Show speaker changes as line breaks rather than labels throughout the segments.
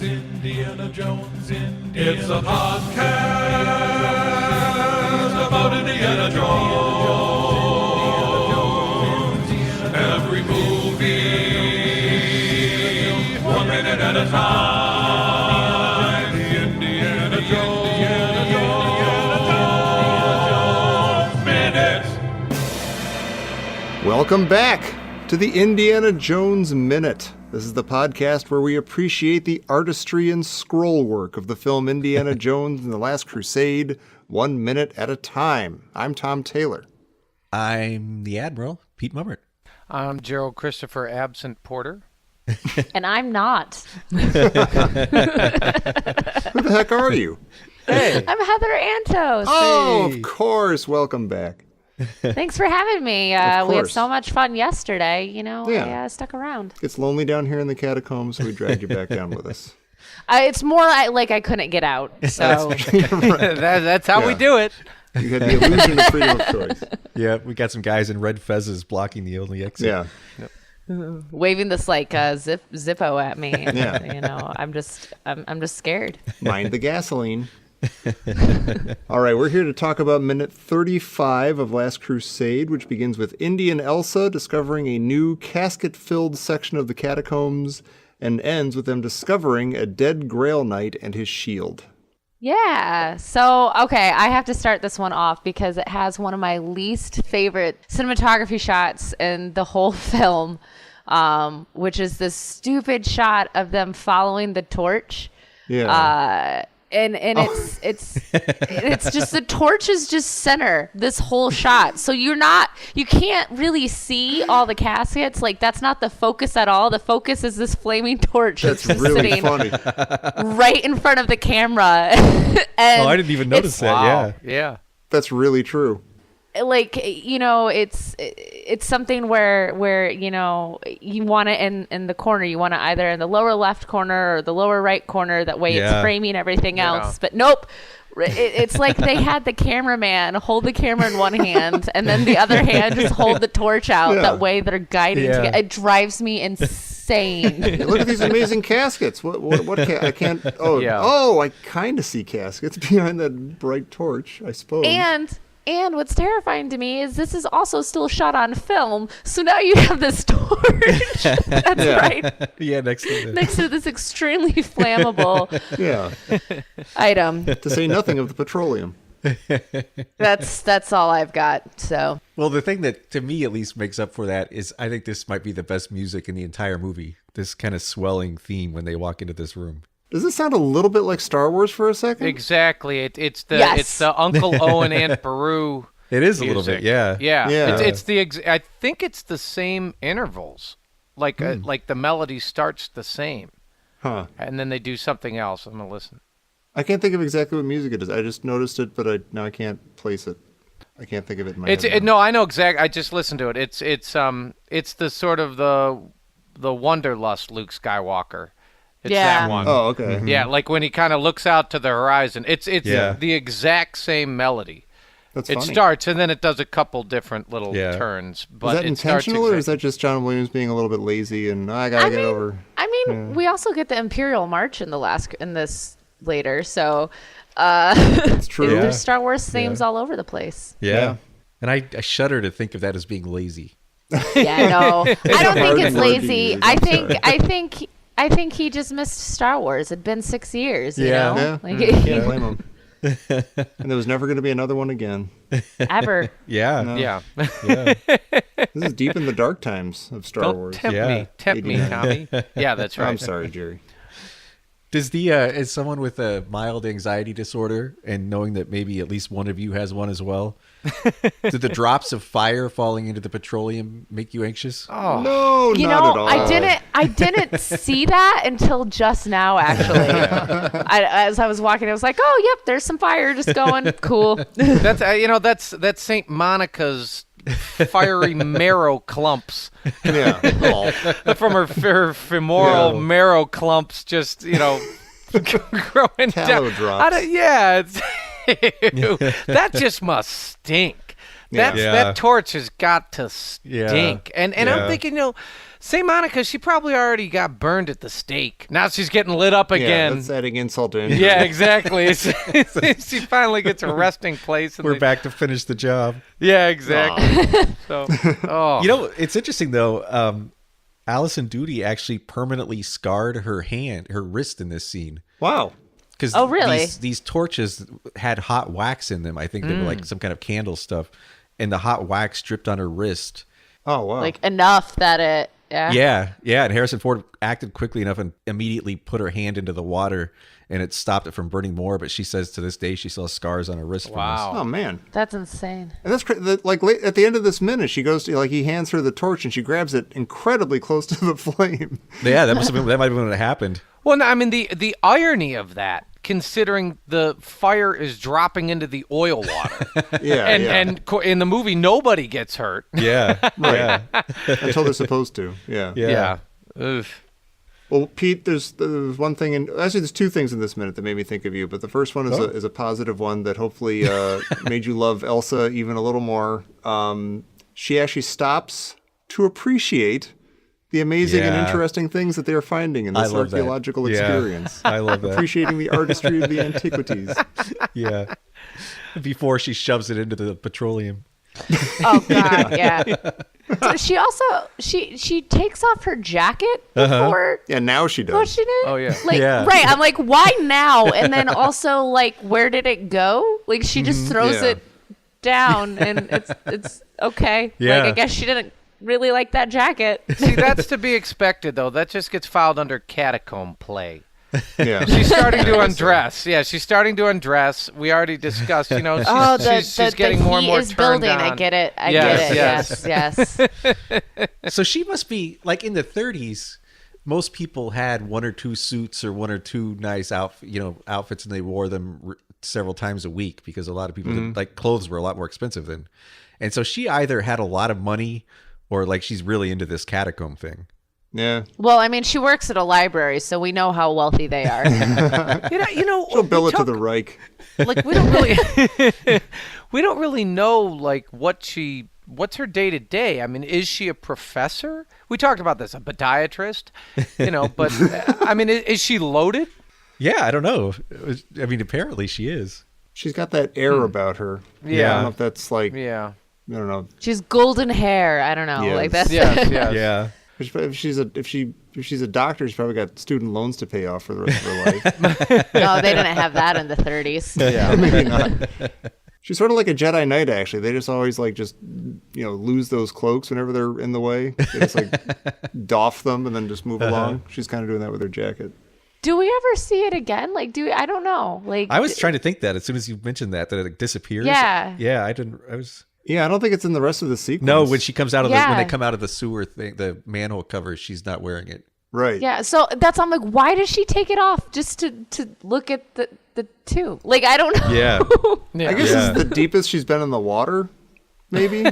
Indiana Jones, It's a podcast about Indiana Jones. Every movie, 1 minute at a time. The Indiana Jones Minute.
Welcome back to the Indiana Jones Minute. This is the podcast where we appreciate the artistry and scroll work of the film Indiana Jones and the Last Crusade, 1 minute at a time. I'm Tom Taylor.
I'm the Admiral, Pete Mummert.
I'm Gerald Christopher Absent Porter.
And I'm not.
Who the heck are you?
Hey.
I'm Heather Antos.
Oh, of course. Welcome back.
Thanks for having me.
Of
We had
course.
so much fun yesterday.
Yeah.
I stuck around.
It's lonely down here in the catacombs, so we dragged you back down with us.
It's more like I couldn't get out. So
That's how we do it.
You had the illusion of freedom of choice.
Yeah, we got some guys in red fezzes blocking the only exit.
Yeah.
waving this Zippo at me.
Yeah.
I'm just scared.
Mind the gasoline. All right, we're here to talk about minute 35 of Last Crusade, which begins with Indy and Elsa discovering a new casket-filled section of the catacombs and ends with them discovering a dead Grail Knight and his shield.
Yeah. So, okay, I have to start this one off because it has one of my least favorite cinematography shots in the whole film, which is this stupid shot of them following the torch.
Yeah.
And it's just the torch is just center this whole shot. So you can't really see all the caskets. Like, that's not the focus at all. The focus is this flaming torch
That's
just
really
sitting
funny.
right in front of the camera. And
I didn't even notice that.
Wow.
Yeah.
Yeah.
That's really true.
like, it's something where you want it in the corner. You want it either in the lower left corner or the lower right corner. That way it's framing everything else. But nope. It's like they had the cameraman hold the camera in one hand and then the other hand just hold the torch out.
Yeah.
That way they're guiding
Yeah.
together. It drives me insane.
Hey, look at these amazing caskets. What I can't. Oh,
Yeah.
I kind of see caskets behind that bright torch, I suppose.
And what's terrifying to me is this is also still shot on film. So now you have this torch that's right
Yeah, next to
next to this extremely flammable
Yeah,
item.
to say nothing of the petroleum.
That's all I've got. So
Well, the thing that, to me at least, makes up for that is I think this might be the best music in the entire movie. This kind of swelling theme when they walk into this room.
Does this sound a little bit like Star Wars for a second?
Exactly. It's the
Yes.
Uncle Owen Aunt Beru.
It is a
music.
little bit, yeah.
Yeah.
Yeah.
It's I think it's the same intervals. Like the melody starts the same,
Huh.
and then they do something else. I'm gonna listen.
I can't think of exactly what music it is. I just noticed it, but now I can't place it. I can't think of it in my head.
No, I know exactly. I just listened to it. It's the sort of the Wanderlust Luke Skywalker. It's
Yeah.
that one.
Oh, okay.
Yeah, like when he kind of looks out to the horizon. It's
Yeah.
the exact same melody.
That's
It
funny.
starts and then it does a couple different little
Yeah.
turns.
Is
But
that
it starts
intentional, or is
exact-
that just John Williams being a little bit lazy and I gotta get over?
we also get the Imperial March in this later. So
It's true.
Yeah.
there's Star Wars themes all over the place.
Yeah. And I shudder to think of that as being lazy.
Yeah, no, I don't think
hard
it's
word to
lazy.
use,
I
I'm
think
sorry.
I think he just missed Star Wars. It'd been 6 years. You
Yeah.
know?
Yeah.
Like,
Can't blame him. And there was never going to be another one again.
ever.
Yeah.
No.
Yeah.
Yeah.
This is deep in the dark times of Star
Don't
Wars.
tempt
Yeah.
me. Tempt me,
89.
Tommy. Yeah, that's right.
I'm sorry, Jerry.
Does as someone with a mild anxiety disorder and knowing that maybe at least one of you has one as well, did the drops of fire falling into the petroleum make you anxious?
Oh,
No,
You
not
know,
at all.
I didn't see that until just now. Actually, as I was walking, I was like, "Oh, yep, there's some fire just going. Cool."
that's Saint Monica's fiery marrow clumps
Yeah. Oh.
from her femoral
Yeah.
marrow clumps just growing
Tallow
down.
drops.
It's ew. That just must stink.
Yeah.
Yeah.
That torch has got to stink.
Yeah.
And
Yeah.
I'm thinking, Say Monica, she probably already got burned at the stake. Now she's getting lit up again.
Yeah, that's adding insult to injury.
Yeah, exactly. She finally gets a resting place. And
We're back to finish the job.
Yeah, exactly. So,
You know, it's interesting though. Allison Doody actually permanently scarred her wrist in this scene.
Wow.
Because
really?
these torches had hot wax in them. I think they were like some kind of candle stuff, and the hot wax dripped on her wrist.
Oh wow.
Like enough that it. Yeah.
Yeah. And Harrison Ford acted quickly enough and immediately put her hand into the water, and it stopped it from burning more. But she says to this day she still has scars on her wrist.
wow.
Oh man.
That's insane.
And that's like at the end of this minute, she goes to he hands her the torch and she grabs it incredibly close to the flame.
Yeah, that might have been when it happened.
Well, no, I mean, the irony of that, considering the fire is dropping into the oil water. And in the movie, nobody gets hurt.
Yeah, right.
Until they're supposed to. Yeah.
Yeah. Oof.
Well, Pete, there's one thing, and actually there's two things in this minute that made me think of you. But the first one is a positive one that hopefully made you love Elsa even a little more. She actually stops to appreciate the amazing and interesting things that they are finding in this archaeological experience.
I love that.
Appreciating the artistry of the antiquities.
Yeah. Before she shoves it into the petroleum.
Oh God, yeah. So she also she takes off her jacket before.
Yeah, now she does.
Oh, she did.
Oh, yeah.
Like right, I'm like, why now? And then also like, where did it go? Like she just throws it down, and it's okay.
Yeah.
Like I guess she didn't really like that jacket.
See, that's to be expected, though. That just gets filed under catacomb play.
Yeah.
She's starting to undress. Yeah, she's starting to undress. We already discussed, she's getting more and more
is
turned
building.
on.
I get it. Yes.
So she must be like in the 30s. Most people had one or two suits or one or two nice outfits, and they wore them several times a week because a lot of people didn't, like clothes were a lot more expensive then. And so she either had a lot of money or like she's really into this catacomb thing.
Yeah.
Well, I mean, she works at a library, so we know how wealthy they are.
She'll bill it to the Reich.
Like we don't really know like what's her day to day. I mean, is she a professor? We talked about this, a podiatrist, but I mean, is she loaded?
Yeah, I don't know. I mean, apparently she is.
She's got that air about her.
Yeah.
I don't know if that's like,
Yeah.
I don't know.
She's golden hair. I don't know.
Yes.
Like that's
Yes.
Yeah.
If she's a doctor, she's probably got student loans to pay off for the rest of her life.
No, they didn't have that in the 30s.
Yeah, maybe not. She's sort of like a Jedi Knight, actually. They just always lose those cloaks whenever they're in the way. They just doff them and then just move along. She's kind of doing that with her jacket.
Do we ever see it again? Like, I don't know. Like,
I was trying to think that as soon as you mentioned that it disappears.
Yeah.
Yeah, I
don't think it's in the rest of the sequence.
No, when she comes out of when they
Yeah.
come out of the sewer thing, the manhole cover, she's not wearing it.
Right.
yeah. So I'm like, why does she take it off just to look at the tomb? Like, I don't know.
Yeah.
I guess this is the deepest she's been in the water, maybe.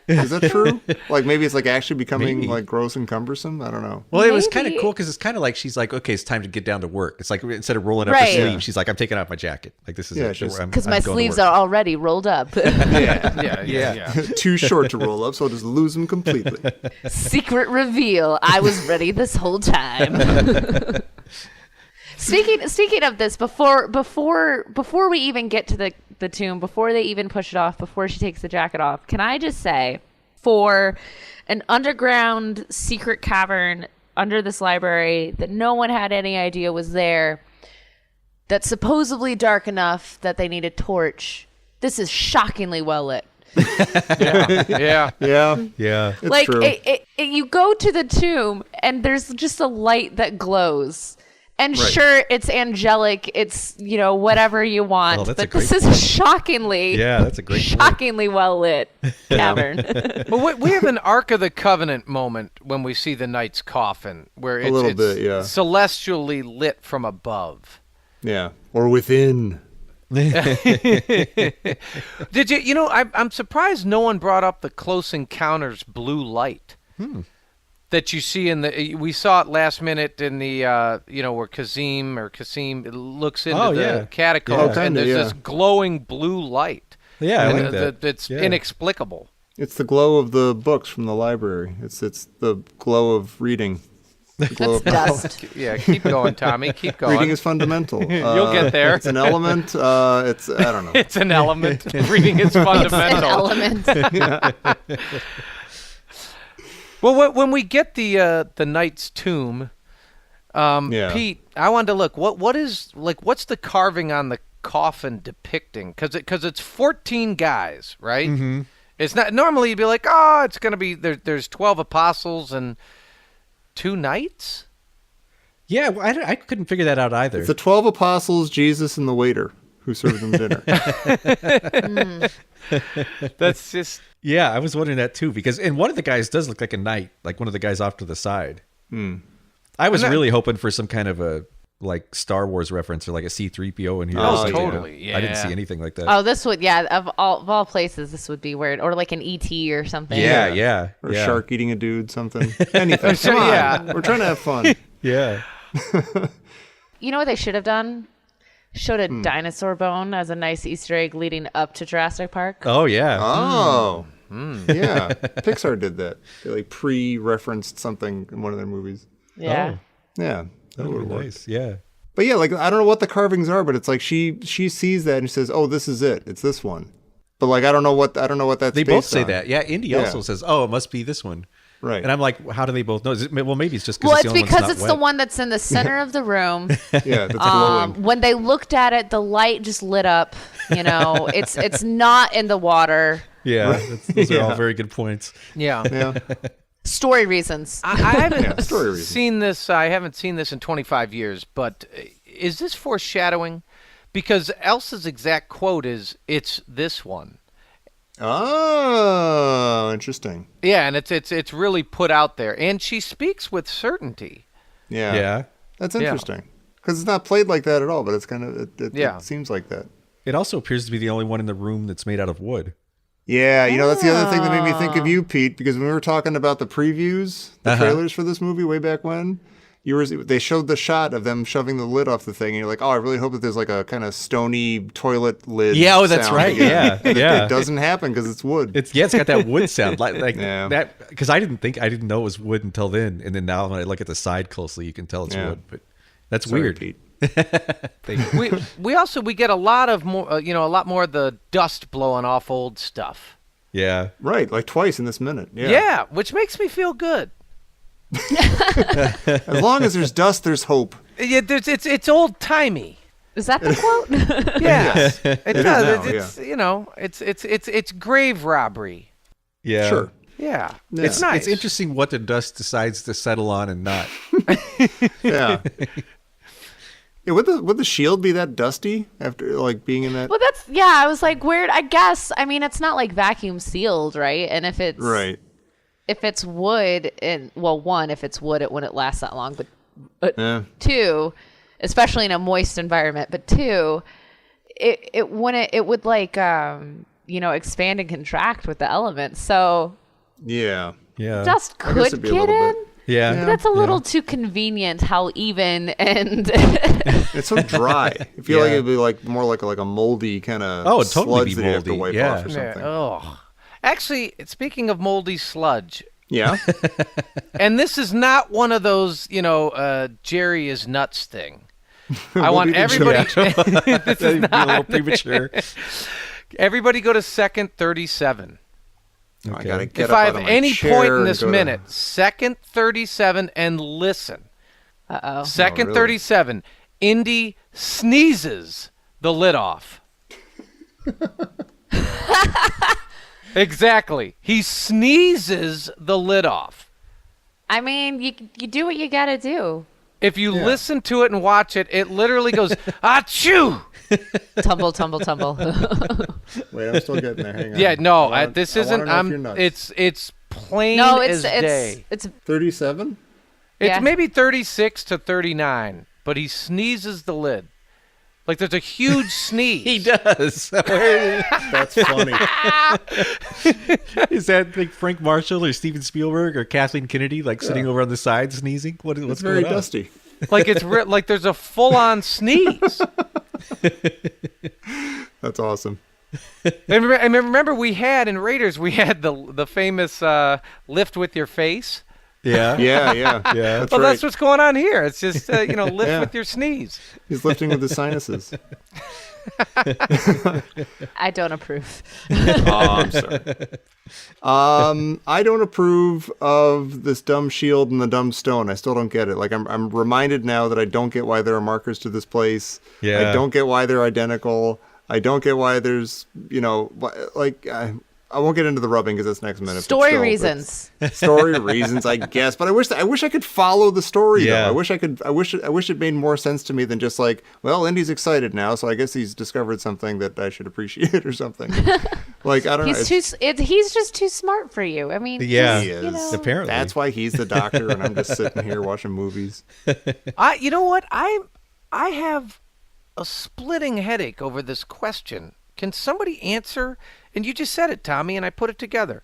Is that true? Like maybe it's like actually becoming like gross and cumbersome. I don't know.
Well, it was kind of
Maybe.
cool because it's kind of like she's like, okay, it's time to get down to work. It's like instead of rolling up
Right.
her sleeve,
Yeah.
she's like, I'm taking off my jacket. Like this is
Yeah,
it.
she's-
Because my
I'm going to
sleeves
work.
are already rolled up.
Yeah.
Too short to roll up, so I'll just lose them completely.
Secret reveal. I was ready this whole time. Speaking of this, before we even get to the tomb, before they even push it off, before she takes the jacket off, can I just say, for an underground secret cavern under this library that no one had any idea was there, that's supposedly dark enough that they need a torch, this is shockingly well lit.
Yeah.
Yeah.
It's
Like
true.
you go to the tomb and there's just a light that glows. And
Right.
sure, it's angelic. It's, whatever you want.
Oh, that's a
but this
great
is shockingly,
Yeah, that's a great point.
shockingly well lit cavern.
But we have an Ark of the Covenant moment when we see the knight's coffin, where it's,
little
it's
bit, yeah.
celestially lit from above.
Yeah. Or within.
Did you? I'm surprised no one brought up the Close Encounters blue light that you see in the. We saw it last minute in the where Kasim looks into the catacombs,
Oh,
and
kinda,
there's this glowing blue light.
Yeah, I
And
like that.
It's
Yeah.
inexplicable.
It's the glow of the books from the library. It's the glow of reading. The glow
That's
of
dust.
Yeah, keep going, Tommy. Keep going.
Reading is fundamental.
You'll get there.
It's an element. I don't know.
It's an element. Reading is
An
fundamental.
element.
Well, when we get the knight's tomb,
Yeah.
Pete, I wanted to look. What's the carving on the coffin depicting? Because it's 14 guys, right?
Mm-hmm.
It's not normally you'd be like, oh, it's gonna be there's 12 apostles and 2 knights.
Yeah, well, I couldn't figure that out either.
It's the 12 apostles, Jesus, and the waiter who served them dinner.
That's just
Yeah, I was wondering that too and one of the guys does look like a knight, like one of the guys off to the side. I was really hoping for some kind of a like Star Wars reference or like a C-3PO in here.
Oh,
or something.
totally. Yeah.
I didn't see anything like that.
Oh, this would, of all places, this would be weird. Or like an ET or something.
Yeah.
Or a shark eating a dude, something. Anything. Come on.
Yeah.
We're trying to have fun.
Yeah.
You know what they should have done? Showed a dinosaur bone as a nice Easter egg leading up to Jurassic Park.
Oh, yeah.
Oh. Yeah. Pixar did that. They like pre-referenced something in one of their movies.
Yeah.
Yeah. That
That
would
would
work.
be nice. Yeah.
But yeah, like I don't know what the carvings are, but it's like she sees that and she says, "Oh, this is it. It's this one." But like I don't know what that's
They both
based
say
on.
that. Yeah, Indy
Yeah.
also says, "Oh, it must be this one."
Right.
And I'm like, how do they both know? Well, maybe it's just
Well,
because
it's
the
because it's the one that's in the center of the room.
Yeah, that's glowing.
When they looked at it, the light just lit up. You know, it's not in the water.
Yeah, those are all
Yeah.
very good points.
yeah.
Yeah.
Story reasons.
I haven't
story reasons.
seen this. I haven't seen this in 25 years. But is this foreshadowing? Because Elsa's exact quote is, "It's this one."
Oh, interesting.
Yeah, and it's really put out there, and she speaks with certainty.
Yeah.
Yeah.
That's interesting. Because it's not played like that at all, but it's kind of it seems like that.
It also appears to be the only one in the room that's made out of wood.
Yeah, you know, that's the other thing that made me think of you, Pete, because when we were talking about the previews, the trailers for this movie way back when, they showed the shot of them shoving the lid off the thing, and you're like, oh, I really hope that there's like a kind of stony toilet lid.
Yeah, oh, that's
sound
right.
again.
Yeah, yeah.
It doesn't happen because it's wood.
It's got that wood sound like
Yeah.
that because I didn't know it was wood until then, and then now when I look at the side closely, you can tell it's
Yeah.
wood. But that's
Sorry,
weird.
Pete.
we also get a lot of more, a lot more of the dust blowing off old stuff.
Yeah,
Right, like twice in this minute. Yeah.
Yeah, which makes me feel good.
As long as there's dust, there's hope.
Yeah, it's old timey.
Is that the quote?
Yeah, it does.
now,
It's grave robbery.
yeah.
Sure.
Yeah,
Yeah.
it's nice.
It's interesting what the dust decides to settle on and not.
Yeah. Yeah, would the shield be that dusty after like being in that?
Well, I was like, weird. I guess. I mean, it's not like vacuum sealed, right? And if it's
Right.
if it's wood, and one, if it's wood, it wouldn't last that long. But
Yeah.
two, especially in a moist environment. But two, it wouldn't. It would like expand and contract with the elements. So
Yeah.
Yeah,
dust
I guess
could
it'd be a
get
little
in.
bit.
yeah.
But that's a little too convenient. How even and
It's so dry. I feel like
Yeah.
it'd be like more like a moldy kind of
Oh, it'd totally
sludge
be
that you have to
moldy,
wipe
yeah.
off or
Yeah,
something.
oh, actually, speaking of moldy sludge,
Yeah.
and this is not one of those, Jerry is nuts thing. I want
be the
everybody. This is
That'd be a little
not.
premature.
Everybody go to second 37.
I gotta get
If
up
I
out
have
of my
any
chair
point in
and
this
go to-
minute, second 37, and listen.
Uh-oh.
Second
really?
37, Indy sneezes the lid off. Exactly. He sneezes the lid off.
I mean, you do what you gotta do.
If you listen to it and watch it, it literally goes, achoo!
Tumble, tumble, tumble.
Wait, I'm still getting there. Hang on.
Yeah, no,
I wanna-
this
I wanna
isn't.
know if you're nuts.
It's plain
No,
as day.
it's
37.
It's
yeah.
maybe 36 to 39, but he sneezes the lid. Like there's a huge sneeze.
He does.
That's funny.
Is that like Frank Marshall or Steven Spielberg or Kathleen Kennedy like sitting over on the side sneezing? What's
It's very
going on?
dusty.
Like it's like there's a full-on sneeze.
That's awesome.
And remember, we had in Raiders, we had the famous lift with your face.
Yeah.
Yeah.
That's
right.
That's what's going on here. It's just lift
Yeah.
with your sneeze.
He's lifting with his sinuses.
I don't approve.
I'm sorry. I don't approve of this dumb shield and the dumb stone. I still don't get it. Like I'm reminded now that I don't get why there are markers to this place.
Yeah.
I don't get why they're identical. I don't get why there's, I won't get into the rubbing because that's next minute. but
Story
still,
reasons.
Story reasons, I guess. But I wish I could follow the story.
Yeah.
Though. I wish it made more sense to me than just like, well, Indy's excited now, so I guess he's discovered something that I should appreciate or something. Like I don't know.
He's just too smart for you. I mean,
Yeah.
He is.
Apparently.
That's why he's the doctor, and I'm just sitting here watching movies.
You know what? I have a splitting headache over this question. Can somebody answer? And you just said it, Tommy, and I put it together.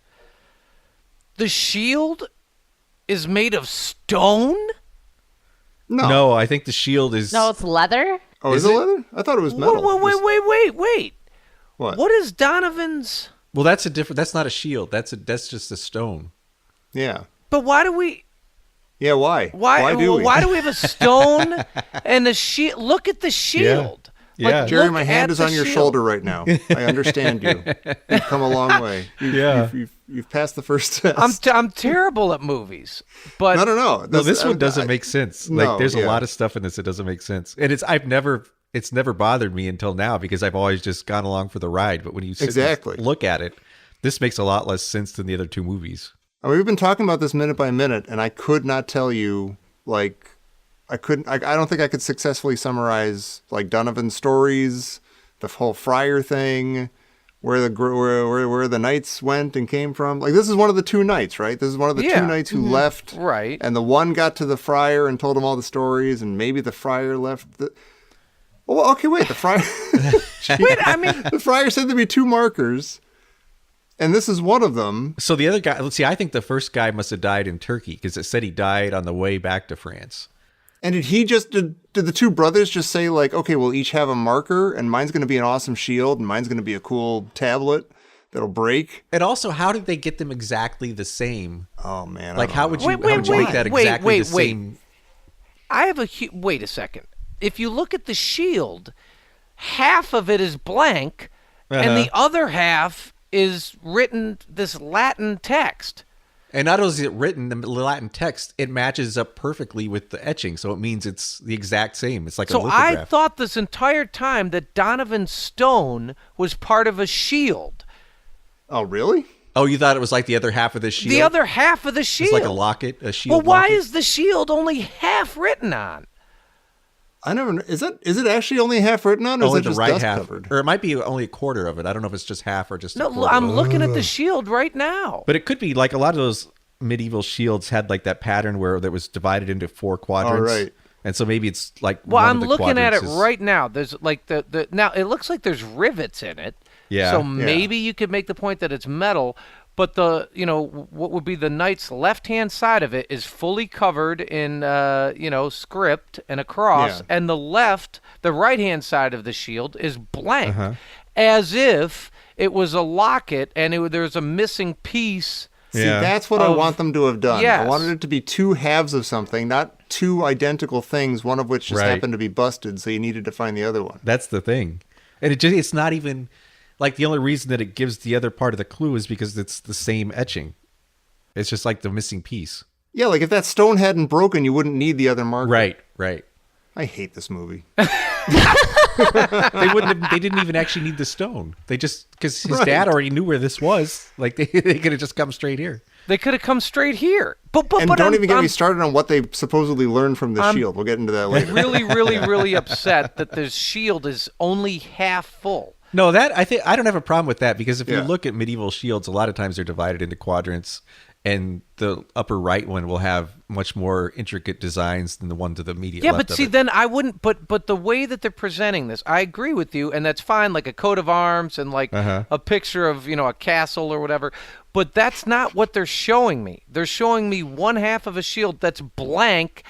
The shield is made of stone?
No, I think the shield is.
No, it's leather.
Oh, is
Is
it
it?
leather? I thought it was metal.
Wait.
What?
What is Donovan's?
Well, that's a different. That's not a shield. That's just a stone.
Yeah.
But why do we?
Yeah. Why?
Why
do we?
Why do we have a stone and a shield? Look at the shield.
Yeah.
Jerry,
look
my hand
at
is
the
on your
shield.
shoulder right now. I understand you. You've come a long way. You've passed the first test.
I'm terrible at movies, but
No.
No, this one doesn't make sense.
no,
Like, there's a
yeah.
lot of stuff in this that doesn't make sense, and it's never bothered me until now because I've always just gone along for the ride. But when you sit
Exactly.
and look at it, this makes a lot less sense than the other two movies.
I mean, we've been talking about this minute by minute, and I could not tell you, like, I don't think I could successfully summarize, like, Donovan's stories, the whole Friar thing, where the knights went and came from. Like, this is one of the two knights, right? This is one of the
Yeah.
two knights who left.
Right.
And the one got to the friar and told him all the stories, and maybe the friar left. Oh, okay, wait, the friar.
wait, I mean,
The friar said there'd be two markers, and this is one of them.
So the other guy, let's see, I think the first guy must have died in Turkey because it said he died on the way back to France.
And did the two brothers just say, like, okay, we'll each have a marker, and mine's going to be an awesome shield, and mine's going to be a cool tablet that'll break?
And also, how did they get them exactly the same?
Oh, man.
Like, how would you
Wait,
make that exactly the
wait.
same?
I have wait a second. If you look at the shield, half of it is blank, and the other half is written this Latin text.
And not only is it written in the Latin text, it matches up perfectly with the etching, so it means it's the exact same. It's like a
So
lithograph.
I thought this entire time that Donovan's stone was part of a shield.
Oh, really?
Oh, you thought it was like the other half of the shield?
The other half of the shield.
It's like a locket, a shield
Well, why
locket?
is the shield only half written on?
I never. Is it actually only half written on, or
only
is it
the
just
right
dust
half,
covered?
or it might be only a quarter of it. I don't know if it's just half or just a
No,
quarter.
I'm looking at the shield right now.
But it could be like a lot of those medieval shields had like that pattern where that was divided into 4 quadrants.
right.
And so maybe it's like
Well,
one
I'm
of the
looking at it
quadrants is-
right now. There's like the now it looks like there's rivets in it.
Yeah.
So
Yeah.
maybe you could make the point that it's metal, but what would be the knight's left-hand side of it is fully covered in script and a cross,
Yeah.
and the right-hand side of the shield is blank,
Uh-huh.
as if it was a locket and there's a missing piece.
See,
Yeah.
that's what I want them to have done. I
Yes.
wanted it to be two halves of something, not two identical things, one of which just
Right.
happened to be busted, so you needed to find the other one.
That's the thing. And it's not even like the only reason that it gives the other part of the clue is because it's the same etching. It's just like the missing piece.
Yeah, like if that stone hadn't broken, you wouldn't need the other marker.
Right.
I hate this movie.
They didn't even actually need the stone. They just, because his
Right.
dad already knew where this was. Like they could have just come straight here.
They could have come straight here. But
And don't even get me started on what they supposedly learned from the shield. We'll get into that later.
really upset that the shield is only half full.
No, I don't have a problem with that because if you
Yeah.
look at medieval shields, a lot of times they're divided into quadrants, and the upper right one will have much more intricate designs than the one to the immediate
Yeah,
left
but
of
see,
it.
then I wouldn't. But the way that they're presenting this, I agree with you, and that's fine. Like a coat of arms and like a picture of a castle or whatever. But that's not what they're showing me. They're showing me one half of a shield that's blank.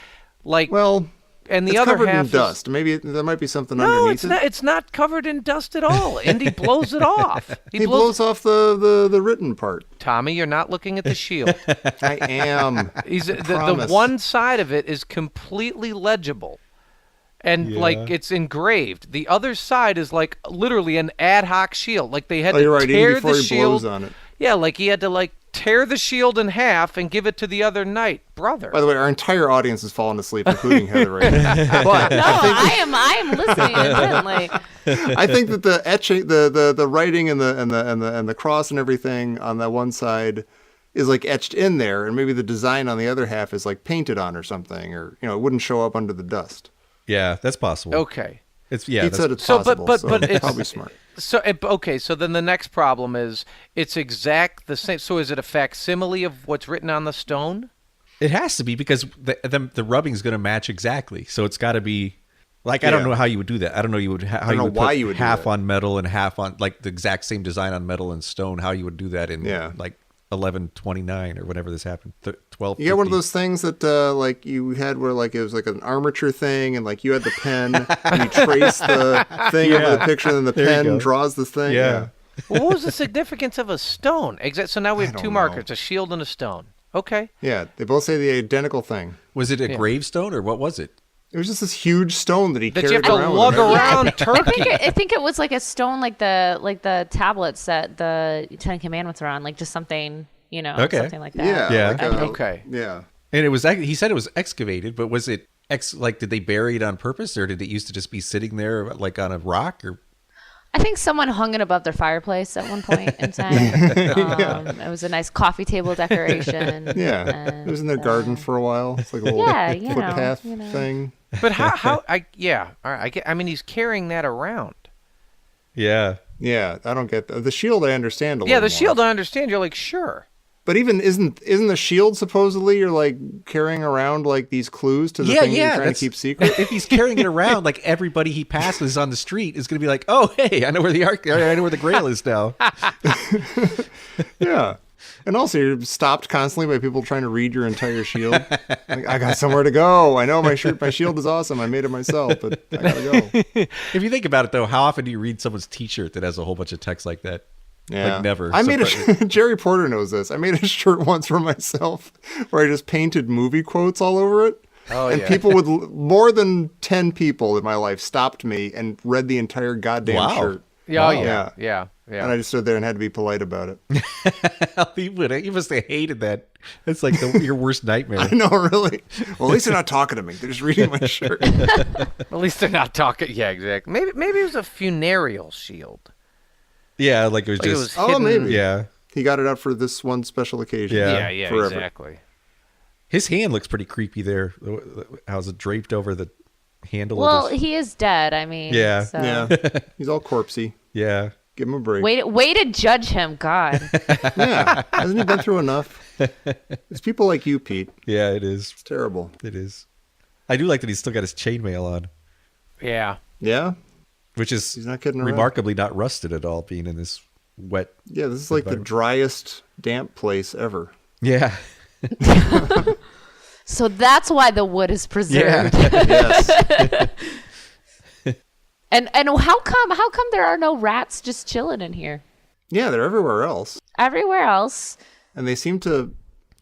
Like,
Well,
and the
it's
other
covered
half
in dust. Maybe there might be something
No,
underneath
it's
it.
not. It's not covered in dust at all. Indy blows it off.
He blows off the written part.
Tommy, you're not looking at the shield.
I am.
The one side of it is completely legible, and like it's engraved. The other side is like literally an ad hoc shield. Like they had to
you're right.
tear
Even before
the
he
shield.
blows on it.
Yeah, like he had to like tear the shield in half and give it to the other knight brother.
By the way, our entire audience has fallen asleep, including Heather right now. But
No, I am listening intently.
I think that the etching, the writing and the cross and everything on that one side is like etched in there, and maybe the design on the other half is like painted on or something, or it wouldn't show up under the dust.
Yeah, that's possible.
Okay.
It's
He said it's
So,
possible,
but
so
it's
probably smart.
So okay, so then the next problem is it's exact the same. So is it a facsimile of what's written on the stone?
It has to be because the rubbing is going to match exactly. So it's got to be like I don't know how you would do that. I don't know how you would
why
put
you would do
half
that.
on metal and half on like the exact same design on metal and stone. How you would do that in like 1129 or whenever this happened. 12.
You got one of those things that like you had where like it was like an armature thing, and like you had the pen and you trace the thing over the picture, and then the pen draws the thing.
Yeah.
Well, what was the significance of a stone? So now we have
don't
two
know.
markers, a shield and a stone. Okay.
Yeah, they both say the identical thing.
Was it a gravestone or what was it?
It was just this huge stone that he
That you
carried
have to
around. with
lug
him.
around
I
Turkey.
think it was like a stone, like the tablets that the Ten Commandments are on, like just something, something like that.
Yeah.
Yeah.
like a-
Okay.
Yeah.
And it was he said it was excavated, but was it like did they bury it on purpose or did it used to just be sitting there like on a rock or?
I think someone hung it above their fireplace at one point in time. It was a nice coffee table decoration.
Yeah.
and,
It was in their garden for a while. It's like a little footpath thing.
But how all right, I mean he's carrying that around.
Yeah.
Yeah, I don't get the shield. I understand a
Yeah,
little
the
more.
shield I understand. You're like, sure.
But even isn't the shield supposedly you're like carrying around like these clues to the thing you're trying to keep secret?
If he's carrying it around, like everybody he passes on the street is going to be like, "Oh, hey, I know where I know where the Grail is now."
Yeah. And also you're stopped constantly by people trying to read your entire shield. Like, I got somewhere to go. I know my shield is awesome. I made it myself, but I gotta go.
If you think about it, though, how often do you read someone's T-shirt that has a whole bunch of text like that?
Yeah.
Like never.
I made Jerry Porter knows this. I made a shirt once for myself where I just painted movie quotes all over it.
Oh,
and
yeah.
people would, more than 10 people in my life stopped me and read the entire goddamn shirt.
Yeah,
Wow.
yeah.
And I just stood there and had to be polite about it.
You must have hated that. It's like your worst nightmare.
I know, really. Well, at least they're not talking to me. They're just reading my shirt.
At least they're not talking. Yeah, exactly. Maybe it was a funereal shield.
Yeah, like it was
Like it
just.
was
Oh,
hidden.
maybe.
Yeah.
He got it out for this one special occasion.
Yeah.
Yeah,
forever.
exactly.
His hand looks pretty creepy there. How's it draped over the handle
Well,
of his...
he is dead. I mean,
Yeah.
So.
Yeah. He's all corpsey.
Yeah.
Give him a break.
Way to judge him, God.
Yeah. Hasn't he been through enough? It's people like you, Pete.
Yeah, it is.
It's terrible.
It is. I do like that he's still got his chainmail on,
Yeah.
Yeah?
which is
He's not kidding around.
remarkably not rusted at all, being in this wet.
Yeah, this is like the driest, damp place ever.
Yeah.
So that's why the wood is preserved.
Yes.
And how come there are no rats just chilling in here?
Yeah, they're everywhere else.
Everywhere else.
And they seem to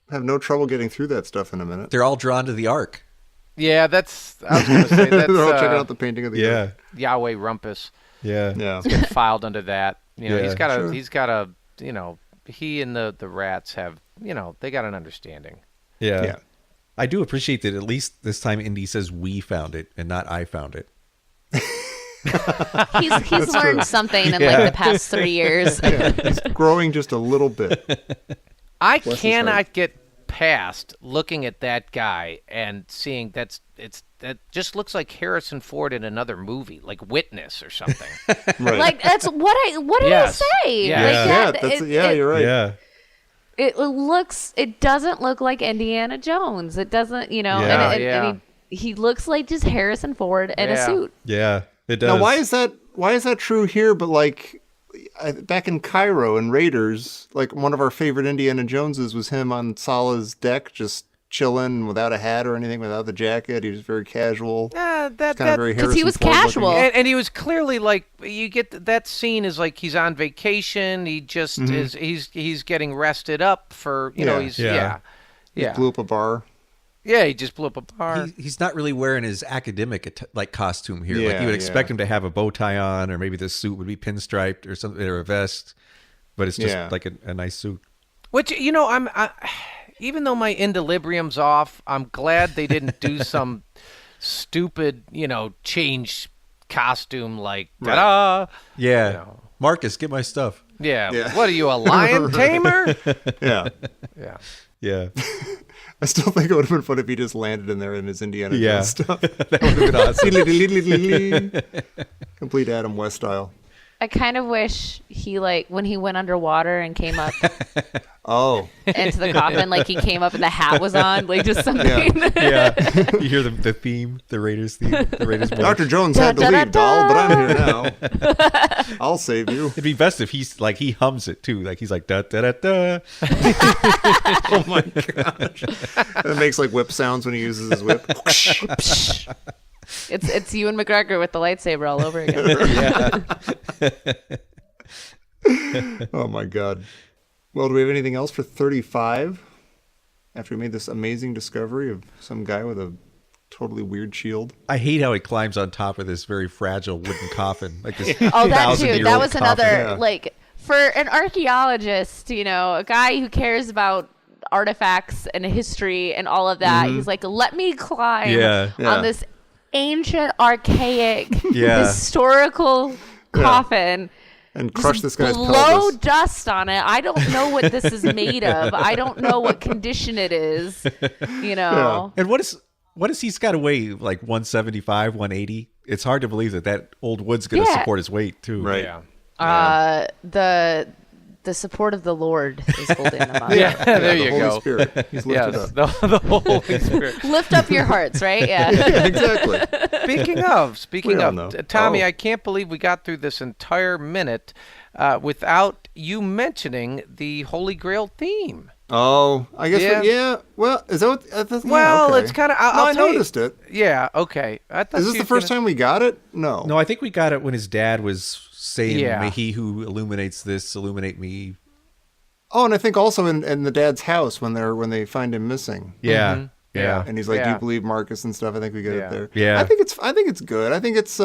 have no trouble getting through that stuff in a minute.
They're all drawn to the ark.
Yeah, I was going to say that's
They're all checking out the painting of the
Yeah.
earth.
Yahweh Rumpus.
Yeah.
Yeah.
Get filed under that.
Yeah,
he's got a he and the rats have, they got an understanding.
Yeah.
Yeah.
I do appreciate that at least this time Indy says we found it and not I found it.
He's learned something in like the past 3 years.
Yeah, it's growing just a little bit.
I
his
cannot
heart.
get past looking at that guy and seeing that just looks like Harrison Ford in another movie, like Witness or something.
Right.
Like that's what did
Yes.
I say?
Yeah.
Like
yeah,
that,
you're right.
Yeah.
It doesn't look like Indiana Jones. It doesn't,
Yeah.
and he looks like just Harrison Ford in a
Yeah.
suit.
Yeah. It does.
Now, why is that true here? But like back in Cairo in Raiders, like one of our favorite Indiana Joneses was him on Salah's deck, just chilling without a hat or anything, without the jacket. He was very casual.
Because he was casual.
And he was clearly like, you get that scene is like he's on vacation. He just is, he's getting rested up for, you know,
He blew up a bar.
Yeah, he just blew up a bar.
He's not really wearing his academic costume here. Like you would expect him to have a bow tie on, or maybe the suit would be pinstriped or something, or a vest. But it's just like a nice suit.
Which, you know, even though my Indilibrium's off, I'm glad they didn't do some stupid, you know, change costume like ta-da.
Yeah.
You know.
Marcus, get my stuff.
Yeah. What are you, a lion tamer?
Yeah.
Yeah.
I still think it would have been fun if he just landed in there in his Indiana Jones stuff.
That would have been awesome.
Complete Adam West style.
I kind of wish he, like, when he went underwater and came up into the coffin, like he came up and the hat was on, like just something.
Yeah. You hear the theme, the Raiders theme, the Raiders voice.
Dr. Jones had to leave, doll, but I'm here now. I'll save you.
It'd be best if he's like, he hums it too. Like he's like, da da da da.
Oh my gosh. It makes like whip sounds when he uses his whip.
It's Ewan McGregor with the lightsaber all over again.
Oh my god. Well, do we have anything else for 35? After we made this amazing discovery of some guy with a totally weird shield.
I hate how he climbs on top of this very fragile wooden coffin. Like this
Oh, that too. That was
coffin.
another, like, for an archaeologist, you know, a guy who cares about artifacts and history and all of that. He's like, let me climb on this ancient, archaic, historical coffin.
And crush this guy's
blow
pelvis.
dust on it. I don't know what this is made of. I don't know what condition it is. You know.
And what is he's got to weigh like 175, 180? It's hard to believe that old wood's going to support his weight too.
Right.
The support of the Lord is holding him up.
There you
the Holy
go.
Spirit. He's lifted up.
The Holy Spirit.
Lift up your hearts, right? Yeah.
Exactly.
Speaking of, Tommy,
Oh.
I can't believe we got through this entire minute without you mentioning the Holy Grail theme.
Oh, I guess. Well, is that what?
It's kind of.
I noticed it.
Yeah. Okay. I thought
Is this the first time we got it? No.
No, I think we got it when his dad was saying, "May he who illuminates this illuminate me."
Oh, and I think also in the dad's house when they find him missing.
Yeah.
Mhm.
Yeah.
And he's like, "Do you believe Marcus and stuff?" I think we get it there.
Yeah.
I think it's good. I think it's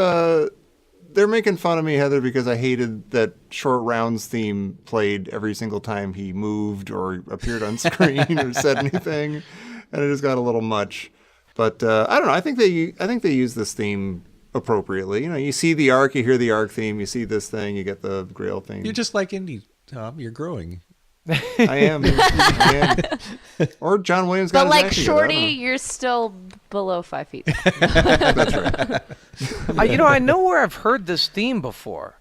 they're making fun of me, Heather, because I hated that Short Rounds theme played every single time he moved or appeared on screen or said anything, and it just got a little much. But I don't know. I think they use this theme appropriately. You know, you see the Ark, you hear the Ark theme, you see this thing, you get the Grail theme.
You're just like Indy, Tom. You're growing.
I am. Or John Williams got
But
his
like
acting
Shorty,
together.
you're still below 5 feet.
That's right.
I know where I've heard this theme before.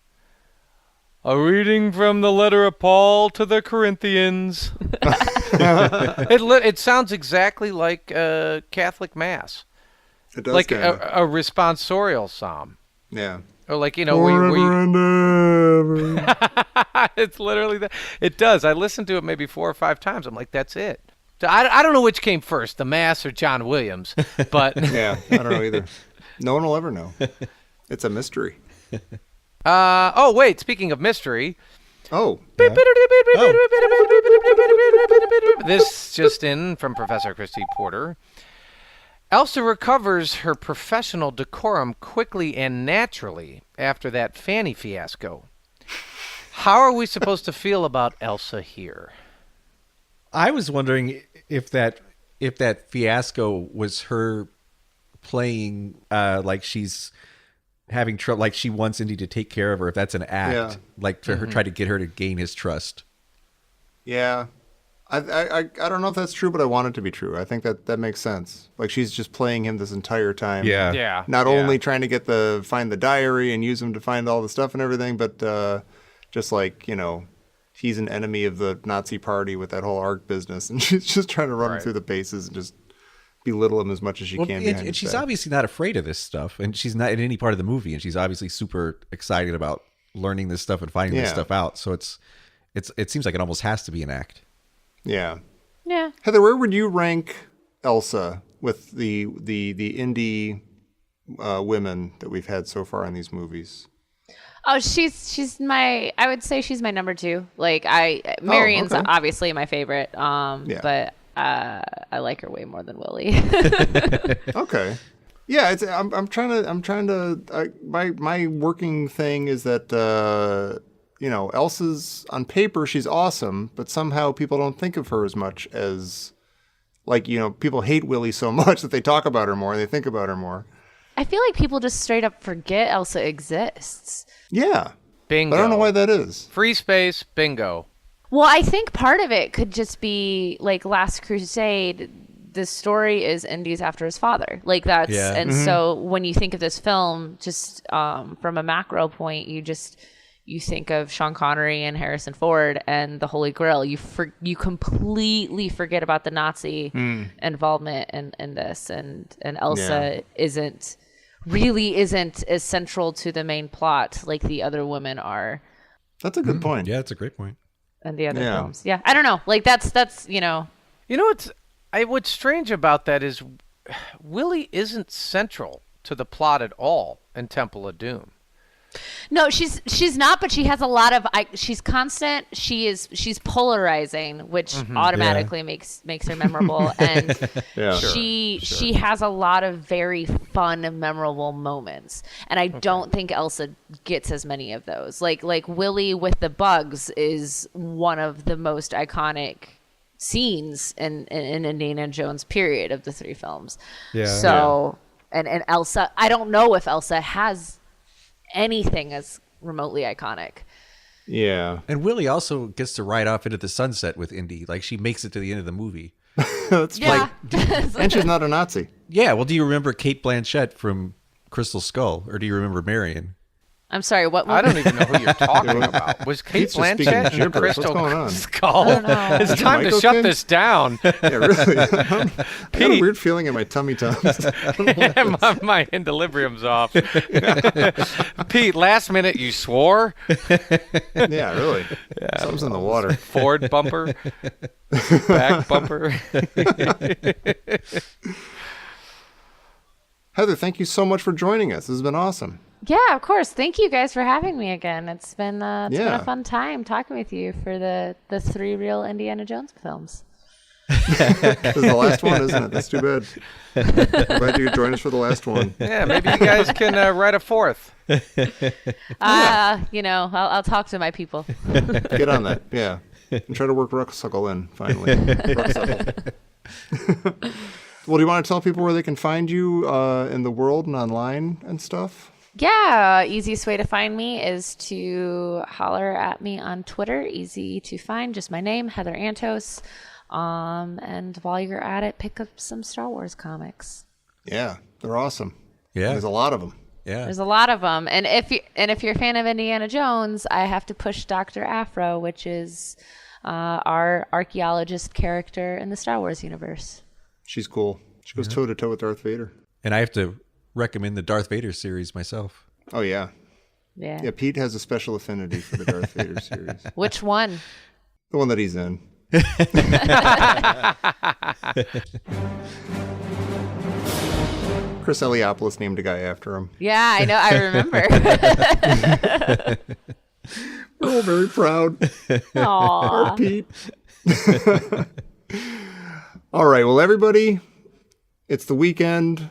A reading from the letter of Paul to the Corinthians. It sounds exactly like Catholic Mass.
It does
Like
kinda.
a responsorial psalm.
Yeah.
Or like, you know, where you, it's literally that. It does. I listened to it maybe 4 or 5 times. I'm like, that's it. I don't know which came first, the Mass or John Williams, but
Yeah, I don't know either. No one will ever know. It's a mystery.
oh wait, speaking of mystery,
Oh.
this just in from Professor Christy Porter. Elsa recovers her professional decorum quickly and naturally after that Fanny fiasco. How are we supposed to feel about Elsa here?
I was wondering if that fiasco was her playing like she's having trouble, like she wants Indy to take care of her. If that's an act, like to her try to get her to gain his trust.
Yeah. I don't know if that's true, but I want it to be true. I think that makes sense. Like she's just playing him this entire time.
Yeah.
Not only trying to find the diary and use him to find all the stuff and everything, but just like, you know, he's an enemy of the Nazi party with that whole Ark business, and she's just trying to run him through the paces and just belittle him as much as she can.
And she's obviously not afraid of this stuff, and she's not in any part of the movie, and she's obviously super excited about learning this stuff and finding this stuff out. So it seems like it almost has to be an act.
Yeah.
Yeah.
Heather, where would you rank Elsa with the Indy women that we've had so far in these movies?
Oh, I would say she's my number 2. Like Marion's
okay.
obviously my favorite. But I like her way more than Willie.
Okay. Yeah, I'm trying to my working thing is that Elsa's on paper she's awesome, but somehow people don't think of her as much as people hate Willie so much that they talk about her more and they think about her more.
I feel like people just straight up forget Elsa exists.
Yeah.
Bingo.
But I don't know why that is.
Free space, bingo.
Well, I think part of it could just be like Last Crusade. The story is Indy's after his father. Like that's, and so when you think of this film, just from a macro point, you think of Sean Connery and Harrison Ford and the Holy Grail. You completely forget about the Nazi involvement in this, and Elsa isn't as central to the main plot like the other women are.
That's a good point.
Yeah, that's a great point.
And the other films. Yeah, I don't know. Like that's
what's strange about that is Willie isn't central to the plot at all in Temple of Doom.
No, she's not, but she has a lot of. She's constant. She's polarizing, which automatically makes her memorable, and she has a lot of very fun, memorable moments. And I don't think Elsa gets as many of those. Like Willie with the bugs is one of the most iconic scenes in Indiana Jones period of the 3 films. Yeah. So and Elsa, I don't know if Elsa has anything as remotely iconic.
Yeah.
And Willie also gets to ride off into the sunset with Indy. Like she makes it to the end of the movie.
That's and she's not a Nazi.
Yeah. Well, do you remember Cate Blanchett from Crystal Skull, or do you remember Marion?
I'm sorry, what movie?
I don't even know who you're talking about. Was Cate Blanchett in Crystal Skull? It's time to shut this down.
Yeah, really. I got a weird feeling in my tummy tums.
my indelibrium's off. Pete, last minute you swore?
Yeah, really. Yeah, something's in the water.
Ford bumper. Back bumper.
Heather, thank you so much for joining us. This has been awesome.
Yeah, of course. Thank you guys for having me again. It's been a fun time talking with you for the 3 real Indiana Jones films.
This is the last one, isn't it? That's too bad. I'm glad you could join us for the last one.
Yeah, maybe you guys can write a 4th.
I'll talk to my people.
Get on that, yeah. And try to work Rucksuckle in, finally. Rucksuckle. Well, do you want to tell people where they can find you in the world and online and stuff?
Yeah, easiest way to find me is to holler at me on Twitter. Easy to find, just my name, Heather Antos. And while you're at it, pick up some Star Wars comics.
Yeah, they're awesome.
Yeah,
there's a lot of them.
Yeah,
there's a lot of them. And if you're a fan of Indiana Jones, I have to push Dr. Aphro, which is our archaeologist character in the Star Wars universe.
She's cool. She goes toe to toe with Darth Vader.
And I have to recommend the Darth Vader series myself.
Oh, yeah.
Yeah,
Pete has a special affinity for the Darth Vader series.
Which one?
The one that he's in. Chris Eliopoulos named a guy after him.
Yeah, I know. I remember.
We're all very proud.
Aww.
Our Pete. All right. Well, everybody, it's the weekend.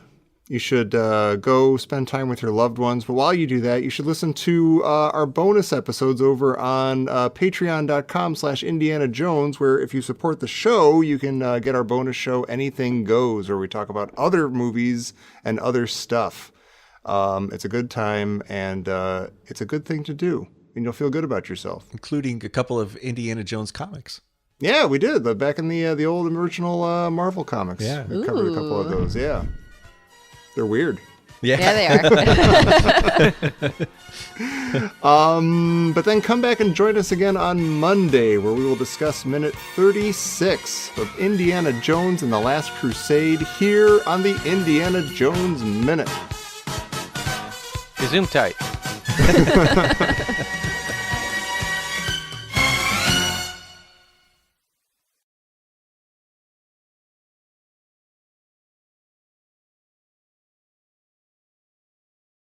You should go spend time with your loved ones. But while you do that, you should listen to our bonus episodes over on patreon.com/Indiana Jones, where if you support the show, you can get our bonus show, Anything Goes, where we talk about other movies and other stuff. It's a good time, and it's a good thing to do. And you'll feel good about yourself.
Including a couple of Indiana Jones comics.
Yeah, we did. Back in the old original Marvel comics.
Yeah.
We covered a couple of those, yeah. They're weird.
Yeah, they
are. But then come back and join us again on Monday, where we will discuss minute 36 of Indiana Jones and the Last Crusade here on the Indiana Jones Minute.
Zoom tight.